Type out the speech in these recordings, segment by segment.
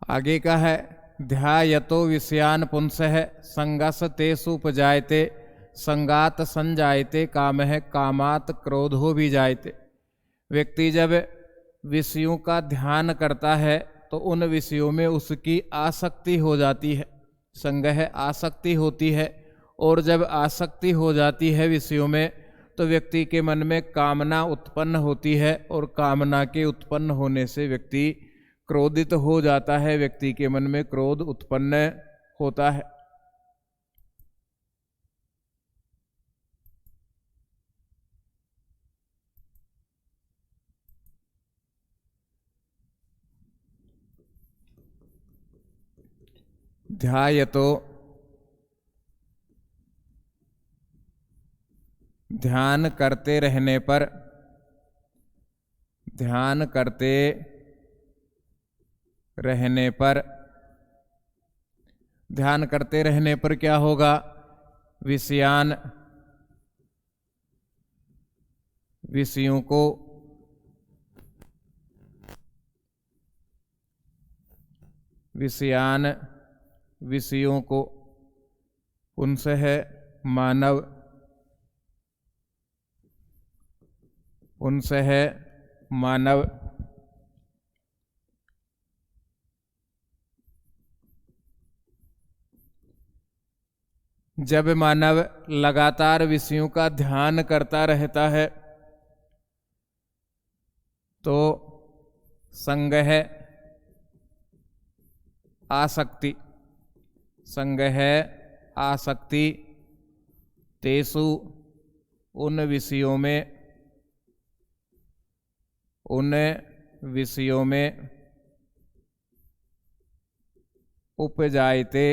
आगे का है ध्यायतो विषयान पुंसः संगस तेषु उपजायते संगात संजायते कामः कामात क्रोधो भी जायते। व्यक्ति जब विषयों का ध्यान करता है तो उन विषयों में उसकी आसक्ति हो जाती है, संगह आसक्ति होती है। और जब आसक्ति हो जाती है विषयों में तो व्यक्ति के मन में कामना उत्पन्न होती है और कामना के उत्पन्न होने से व्यक्ति क्रोधित हो जाता है, व्यक्ति के मन में क्रोध उत्पन्न होता है। ध्यायतो ध्यान करते रहने पर, ध्यान करते रहने पर, ध्यान करते रहने पर क्या होगा? विषयान विषयों को, विषयान विषयों को, उनसे है मानव, उनसे है मानव जब मानव लगातार विषयों का ध्यान करता रहता है तो संगह आसक्ति, संगह आसक्ति तेषु उन विषयों में, उन विषयों में उपजायते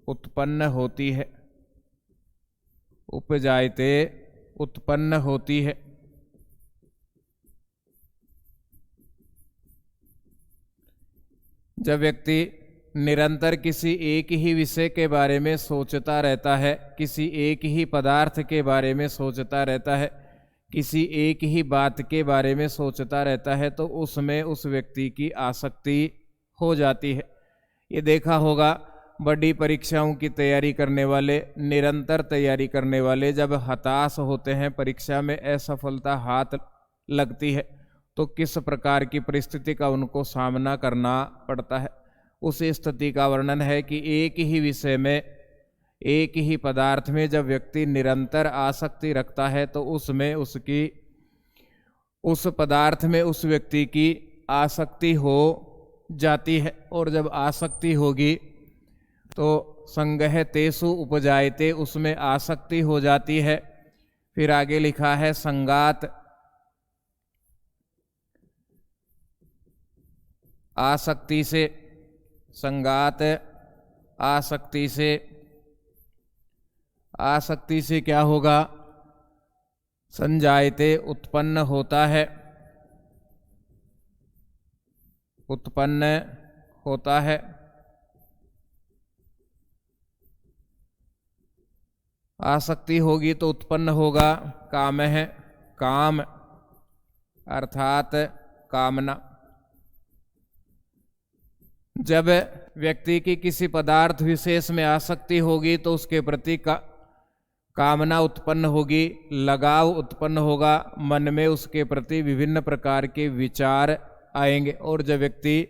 उत्पन्न होती है, उपजायते उत्पन्न होती है। जब व्यक्ति निरंतर किसी एक ही विषय के बारे में सोचता रहता है, किसी एक ही पदार्थ के बारे में सोचता रहता है, किसी एक ही बात के बारे में सोचता रहता है तो उसमें उस व्यक्ति की आसक्ति हो जाती है। ये देखा होगा बड़ी परीक्षाओं की तैयारी करने वाले, निरंतर तैयारी करने वाले जब हताश होते हैं, परीक्षा में असफलता हाथ लगती है तो किस प्रकार की परिस्थिति का उनको सामना करना पड़ता है। उस स्थिति का वर्णन है कि एक ही विषय में, एक ही पदार्थ में जब व्यक्ति निरंतर आसक्ति रखता है तो उसमें उसकी, उस पदार्थ में उस व्यक्ति की आसक्ति हो जाती है। और जब आसक्ति होगी तो संगह तेषु उपजायते, उसमें आसक्ति हो जाती है। फिर आगे लिखा है संगात, आसक्ति से, संगात आसक्ति से, आसक्ति से क्या होगा? संजायते उत्पन्न होता है, उत्पन्न होता है। आसक्ति होगी तो उत्पन्न होगा काम है, काम अर्थात कामना। जब व्यक्ति की किसी पदार्थ विशेष में आसक्ति होगी तो उसके प्रति कामना उत्पन्न होगी, लगाव उत्पन्न होगा, मन में उसके प्रति विभिन्न प्रकार के विचार आएंगे। और जब व्यक्ति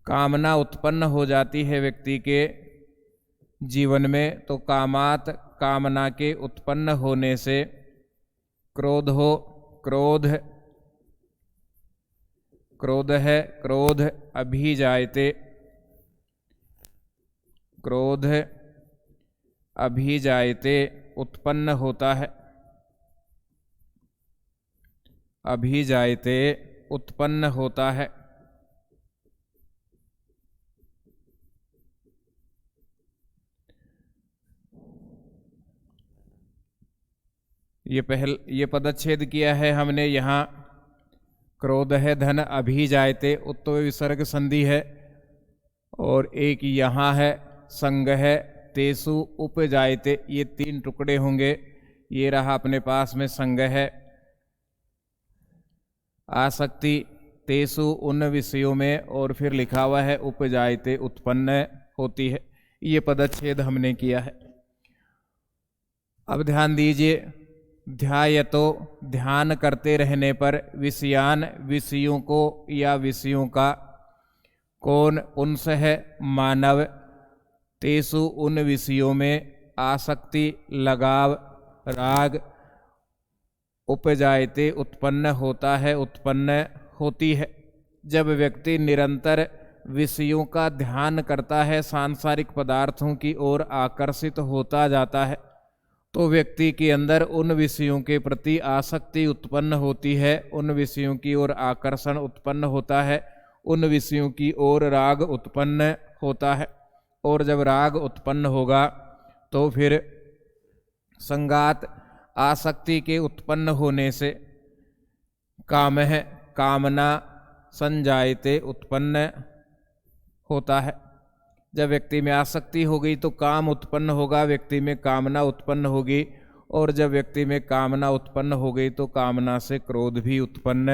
कामना उत्पन्न हो जाती है व्यक्ति के जीवन में तो कामात, कामना के उत्पन्न होने से क्रोध हो, क्रोध, क्रोध है, क्रोध अभिजायते, क्रोध अभिजायते उत्पन्न होता है, अभिजायते उत्पन्न होता है। ये पदच्छेद किया है हमने यहाँ। क्रोध है धन अभिजायते, उत्तो विसर्ग संधि है। और एक यहाँ है संग है तेसु उपजायते, ये 3 टुकड़े होंगे। ये रहा अपने पास में संग है, आसक्ति तेसु उन विषयों में, और फिर लिखा हुआ है उपजायते उत्पन्न होती है। ये पदच्छेद हमने किया है। अब ध्यान दीजिए, ध्यायतो ध्यान करते रहने पर, विषयान विषयों को या विषयों का, कौन उनसे है मानव, तेसु उन विषयों में, आसक्ति लगाव राग, उपजायते उत्पन्न होता है उत्पन्न होती है। जब व्यक्ति निरंतर विषयों का ध्यान करता है, सांसारिक पदार्थों की ओर आकर्षित होता जाता है, तो व्यक्ति के अंदर उन विषयों के प्रति आसक्ति उत्पन्न होती है, उन विषयों की ओर आकर्षण उत्पन्न होता है, उन विषयों की ओर राग उत्पन्न होता है। और जब राग उत्पन्न होगा तो फिर संगात आसक्ति के उत्पन्न होने से काम है, कामना संजायते उत्पन्न होता है। जब व्यक्ति में आसक्ति हो गई तो काम उत्पन्न होगा, व्यक्ति में कामना उत्पन्न होगी, और जब व्यक्ति में कामना उत्पन्न हो गई तो कामना से क्रोध भी उत्पन्न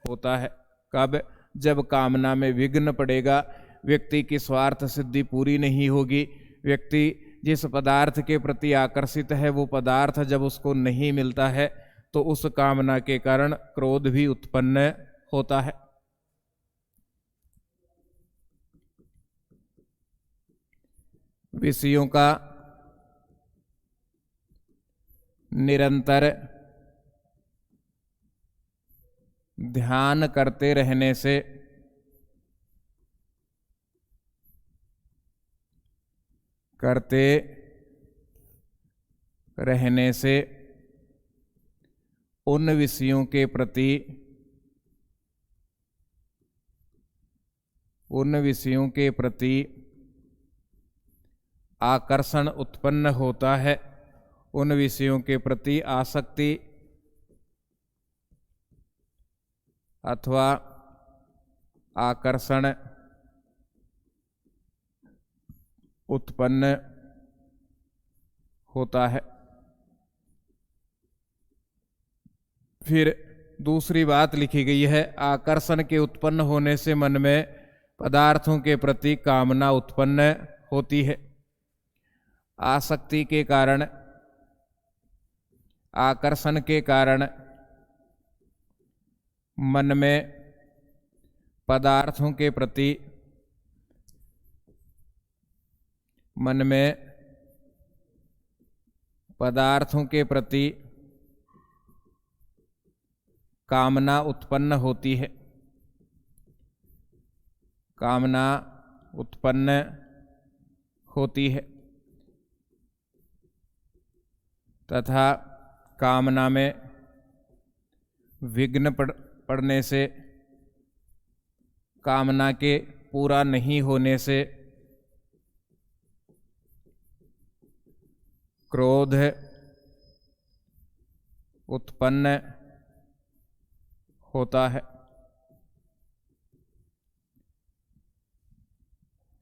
होता है। कब? जब कामना में विघ्न पड़ेगा, व्यक्ति की स्वार्थ सिद्धि पूरी नहीं होगी, व्यक्ति जिस पदार्थ के प्रति आकर्षित है वो पदार्थ जब उसको नहीं मिलता है तो उस कामना के कारण क्रोध भी उत्पन्न होता है। विषयों का निरंतर ध्यान करते रहने से उन विषयों के प्रति आकर्षण उत्पन्न होता है, उन विषयों के प्रति आसक्ति अथवा आकर्षण उत्पन्न होता है। फिर दूसरी बात लिखी गई है, आकर्षण के उत्पन्न होने से मन में पदार्थों के प्रति कामना उत्पन्न होती है। आसक्ति के कारण, आकर्षण के कारण मन में पदार्थों के प्रति कामना उत्पन्न होती है, कामना उत्पन्न होती है तथा कामना में विघ्न पड़ने से, कामना के पूरा नहीं होने से क्रोध उत्पन्न होता है।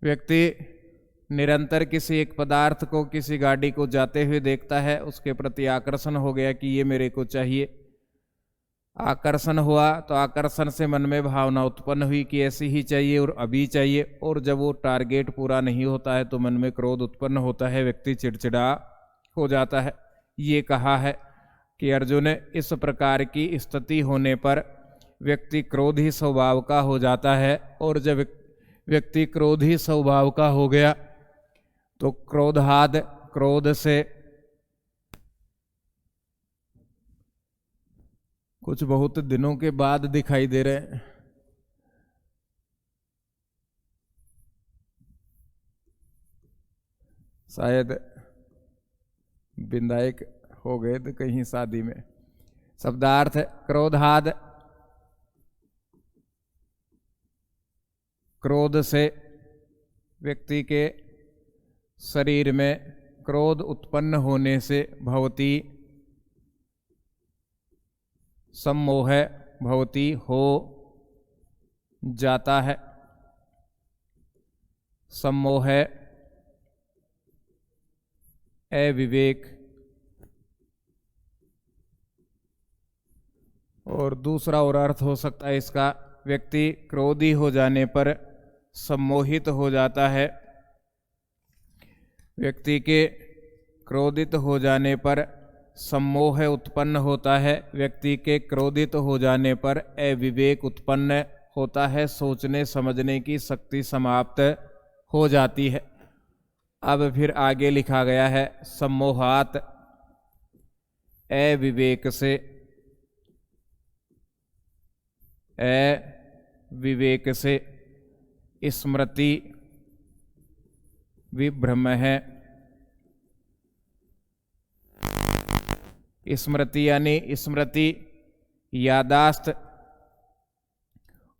व्यक्ति निरंतर किसी एक पदार्थ को, किसी गाड़ी को जाते हुए देखता है, उसके प्रति आकर्षण हो गया कि ये मेरे को चाहिए। आकर्षण हुआ तो आकर्षण से मन में भावना उत्पन्न हुई कि ऐसी ही चाहिए और अभी चाहिए, और जब वो टारगेट पूरा नहीं होता है तो मन में क्रोध उत्पन्न होता है, व्यक्ति चिड़चिड़ा हो जाता है। ये कहा है कि अर्जुन, इस प्रकार की स्थिति होने पर व्यक्ति क्रोधी स्वभाव का हो जाता है, और जब व्यक्ति क्रोधी स्वभाव का हो गया तो क्रोधाद, क्रोध से कुछ बहुत दिनों के बाद दिखाई दे रहे हैं। शायद विधायक हो गए थे कहीं शादी में। शब्दार्थ क्रोधाद, क्रोध से व्यक्ति के शरीर में क्रोध उत्पन्न होने से भवती सम्मोह, भवती हो जाता है। सम्मोह अविवेक, और दूसरा और अर्थ हो सकता है इसका व्यक्ति क्रोधी हो जाने पर सम्मोहित हो जाता है। व्यक्ति के क्रोधित हो जाने पर सम्मोह उत्पन्न होता है। व्यक्ति के क्रोधित हो जाने पर अविवेक उत्पन्न होता है, सोचने समझने की शक्ति समाप्त हो जाती है। अब फिर आगे लिखा गया है, सम्मोहात अविवेक से, अविवेक से स्मृति विभ्रम है। स्मृति यानी स्मृति यादाश्त,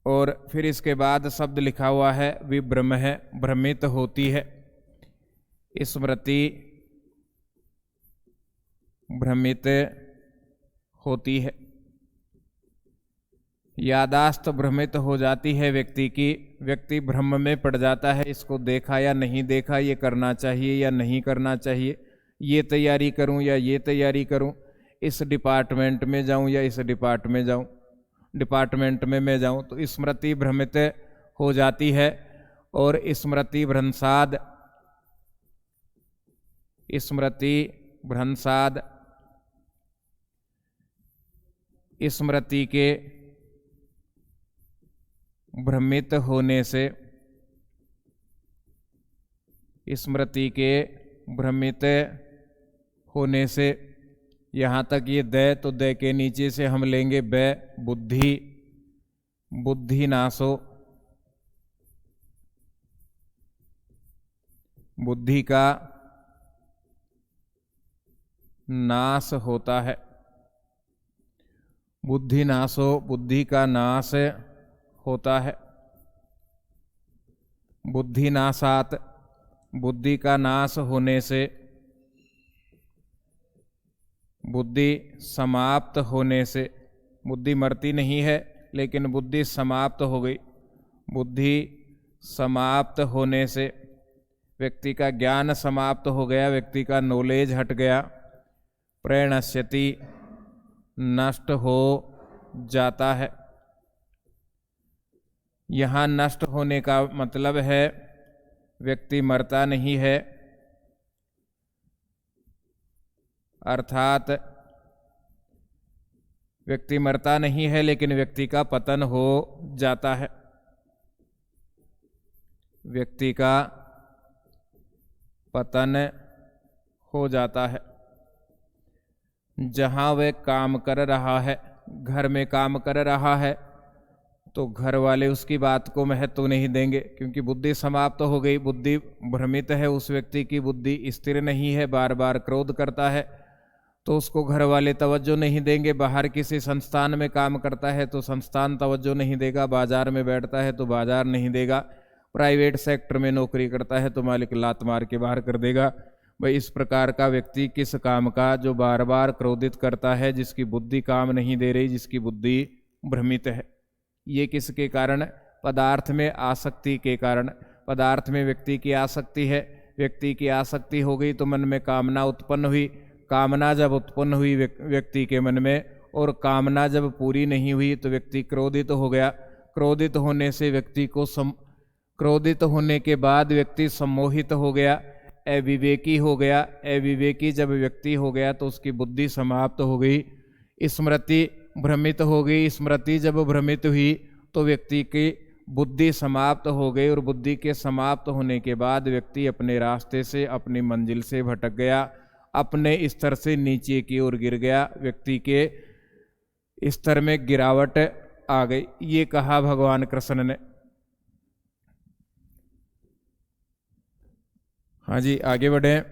और फिर इसके बाद शब्द लिखा हुआ है विभ्रम है, भ्रमित होती है। स्मृति भ्रमित होती है, यादाश्त भ्रमित हो जाती है व्यक्ति की। व्यक्ति भ्रम में पड़ जाता है, इसको देखा या नहीं देखा, ये करना चाहिए या नहीं करना चाहिए, ये तैयारी करूं या ये तैयारी करूं, इस डिपार्टमेंट में जाऊं या इस डिपार्टमेंट में मैं जाऊं। तो स्मृति भ्रमित हो जाती है। और स्मृति भ्रंसाद, स्मृति भ्रंसाद स्मृति के भ्रमित होने से, स्मृति के भ्रमित होने से, यहाँ तक ये द, तो द के नीचे से हम लेंगे ब, बुद्धि, बुद्धि नाशो, बुद्धि का नाश होता है। बुद्धि नाशो, बुद्धि का नाश होता है। बुद्धि नाशात, बुद्धि का नाश होने से, बुद्धि समाप्त होने से, बुद्धि मरती नहीं है लेकिन बुद्धि समाप्त हो गई। बुद्धि समाप्त होने से व्यक्ति का ज्ञान समाप्त हो गया, व्यक्ति का नॉलेज हट गया। प्रणश्यति, नष्ट हो जाता है। यहाँ नष्ट होने का मतलब है व्यक्ति मरता नहीं है, अर्थात व्यक्ति मरता नहीं है लेकिन व्यक्ति का पतन हो जाता है। व्यक्ति का पतन हो जाता है। जहाँ वह काम कर रहा है, घर में काम कर रहा है, तो घर वाले उसकी बात को महत्व नहीं देंगे क्योंकि बुद्धि समाप्त हो गई। बुद्धि भ्रमित है, उस व्यक्ति की बुद्धि स्थिर नहीं है, बार बार क्रोध करता है, तो उसको घर वाले तवज्जो नहीं देंगे। बाहर किसी संस्थान में काम करता है तो संस्थान तवज्जो नहीं देगा, बाजार में बैठता है तो बाजार नहीं देगा, प्राइवेट सेक्टर में नौकरी करता है तो मालिक लात मार के बाहर कर देगा। भाई इस प्रकार का व्यक्ति किस काम का, जो बार बार क्रोधित करता है, जिसकी बुद्धि काम नहीं दे रही, जिसकी बुद्धि भ्रमित है। ये किसके कारण? पदार्थ में आसक्ति के कारण। पदार्थ में व्यक्ति की आसक्ति है, व्यक्ति की आसक्ति हो गई तो मन में कामना उत्पन्न हुई। कामना जब उत्पन्न हुई व्यक्ति के मन में, और कामना जब पूरी नहीं हुई तो व्यक्ति क्रोधित हो गया। क्रोधित होने से व्यक्ति को क्रोधित होने के बाद व्यक्ति सम्मोहित हो गया, अविवेकी हो गया। अविवेकी जब व्यक्ति हो गया तो उसकी बुद्धि समाप्त हो गई, स्मृति भ्रमित हो गई। स्मृति जब भ्रमित हुई तो व्यक्ति की बुद्धि समाप्त हो गई, और बुद्धि के समाप्त होने के बाद व्यक्ति अपने रास्ते से, अपनी मंजिल से भटक गया, अपने स्तर से नीचे की ओर गिर गया, व्यक्ति के स्तर में गिरावट आ गई। ये कहा भगवान कृष्ण ने। हाँ जी, आगे बढ़े।